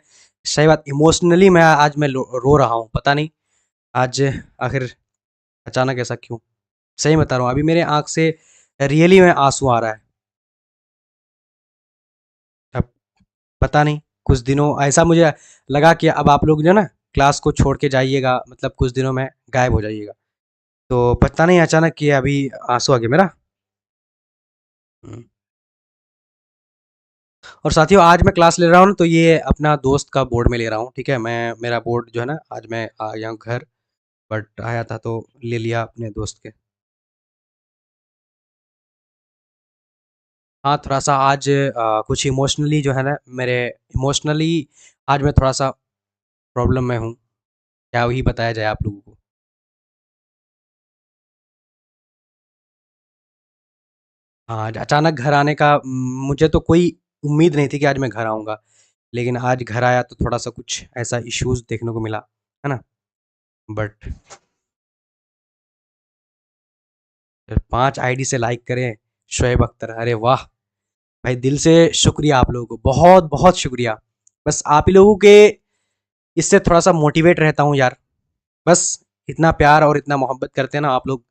सही बात इमोशनली मैं आज मैं रो रहा हूँ, पता नहीं आज आखिर अचानक ऐसा क्यों। सही बता रहा हूँ, अभी मेरे आँख से रियली में आँसू आ रहा है। अब पता नहीं, कुछ दिनों ऐसा मुझे लगा कि अब आप लोग जो है ना क्लास को छोड़ के जाइएगा, मतलब कुछ दिनों में गायब हो जाइएगा। तो पता नहीं अचानक ये अभी आँसू आ गया मेरा। हुँ। और साथियों, आज मैं क्लास ले रहा हूँ ना, तो ये अपना दोस्त का बोर्ड में ले रहा हूँ, ठीक है? मैं मेरा बोर्ड जो है ना, आज मैं आ गया हूँ घर, बट आया था तो ले लिया अपने दोस्त के। हाँ, थोड़ा-सा आज कुछ इमोशनली जो है ना मेरे इमोशनली आज मैं थोड़ा-सा प्रॉब्लम में हूँ। क्या ही बताया जाए आप लोगों को। हाँ, आज अचानक घर आने का मुझे तो कोई उम्मीद नहीं थी कि आज मैं घर आऊँगा। लेकिन आज घर आया तो थोड़ा-सा कुछ ऐसा इश्यूज़ देखने को मिला, है ना? बट 5 आईडी से लाइक करें, शोएब अख्तर, अरे वाह! भाई दिल से शुक्रिया आप लोगों को, बहुत-बहुत शुक्रिया। बस आप ही लोगों के इससे थोड़ा-सा मोटिवेट रहता हूँ यार। बस इतना प्यार और इतना मोहब्बत करते हैं ना आप लोग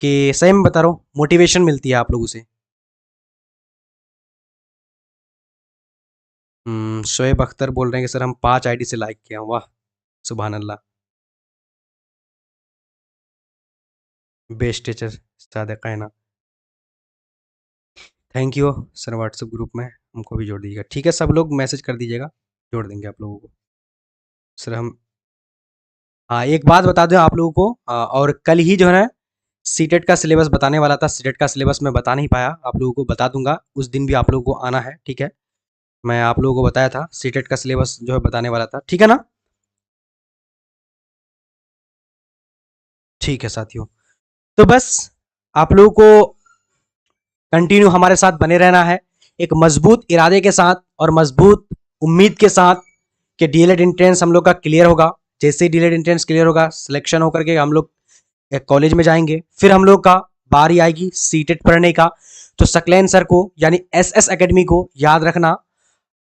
कि सही में बता रहा हूँ, मोटिवेशन मिलती है आप लोगों से। शोएब अख्तर बोल रहे हैं कि सर हम 5 आईडी से लाइक किए हैं। वाह! सुभान अल्लाह। बेस्ट टीचर सादे कायनात। Thank you sir, WhatsApp group में हमको भी जोड़ दीजिएगा। ठीक है, सब लोग मैसेज कर दीजिएगा, जोड़ देंगे आप लोगों को। सर हम हाँ, एक बात बता दूँ आप लोगों को, और कल ही जो है ना सीटेट का सिलेबस बताने वाला था। सीटेट का सिलेबस मैं बता नहीं पाया, आप लोगों को बता दूँगा। उस दिन भी आप लोगों को आना है, ठीक है? मैं आप लोगों को बताया था सीटेट का सिलेबस जो है बताने वाला था, ठीक है ना? ठीक है साथियों। तो बस आप लोगों को कंटिन्यू हमारे साथ बने रहना है, एक मजबूत इरादे के साथ और मजबूत उम्मीद के साथ कि डीएलएड एंट्रेंस हम लोग का क्लियर होगा। जैसे ही डीएलएड एंट्रेंस क्लियर होगा, सिलेक्शन होकर के हम लोग एक कॉलेज में जाएंगे, फिर हम लोग का बारी आएगी सीटेट पढ़ने का। तो सकलैन सर को यानी एसएस एकेडमी को याद रखना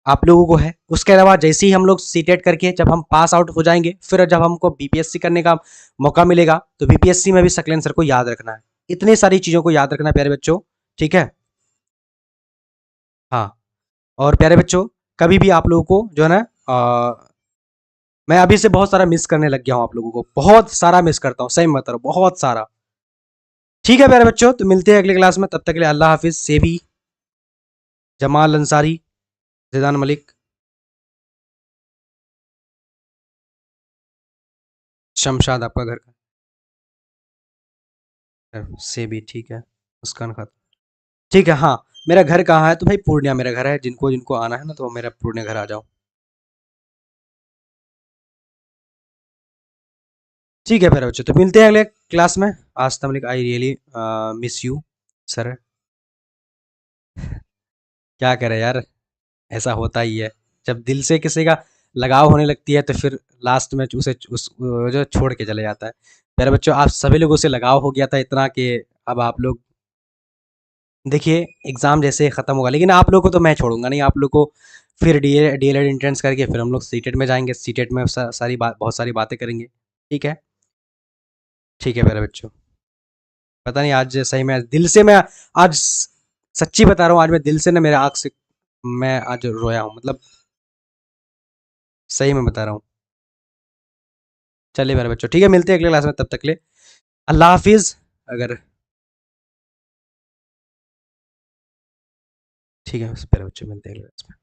आप लोगों को है। उसके अलावा जैसे ही हम लोग सीटेट करके जब हम पास आउट हो जाएंगे, फिर जब हमको बीपीएससी करने का मौका मिलेगा तो बीपीएससी में भी सकलैन सर को याद रखना है। इतनी सारी चीज़ों को याद रखना है प्यारे बच्चों, ठीक है? हाँ, और प्यारे बच्चों, कभी भी आप लोगों को जो है ना मैं अभी से बहुत सारा मिस करने लग गया हूँ, आप लोगों को बहुत सारा मिस करता हूँ, सही में बता रहा हूँ, बहुत सारा। ठीक है प्यारे बच्चों, तो मिलते हैं अगली क्लास में, तब तक के लिए अल्लाह हाफिज। सेबी, जमाल अंसारी, जिदान मलिक, शमशाद आपका घर का सेबी, ठीक है, मुस्कान खातून, ठीक है। हाँ, मेरा घर कहाँ है? तो भाई पूर्णिया मेरा घर है। जिनको जिनको आना है ना तो मेरा पूर्णिया घर आ जाओ। ठीक है फिर बच्चों, तो मिलते हैं अगले क्लास में। आज तक I really miss you sir. क्या करें यार, ऐसा होता ही है। जब दिल से किसी का लगाव होने लगती है तो फिर लास्ट में उसे उस जो छोड़ के चले जाता है। मेरे बच्चों, आप सभी लोगों से लगाव हो गया था इतना कि अब आप लोग देखिए एग्ज़ाम जैसे ख़त्म होगा, लेकिन आप लोग को तो मैं छोड़ूंगा नहीं। आप लोग को फिर डीएलएड एंट्रेंस करके फिर हम लोग सीटेट में जाएंगे। सीटेट में सारी बात बहुत सारी बातें करेंगे, ठीक है? ठीक है मेरे बच्चों, पता नहीं आज सही में दिल से मैं आज सच्ची बता रहा हूँ, आज मैं दिल से ना मेरे आँख से मैं आज रोया हूँ, मतलब सही में बता रहा हूँ। चलिए मेरे बच्चों, ठीक है, मिलते हैं अगले क्लास में, तब तक के लिए अल्लाह हाफिज़। अगर ठीक है मेरे बच्चों, मिलते हैं अगले क्लास में।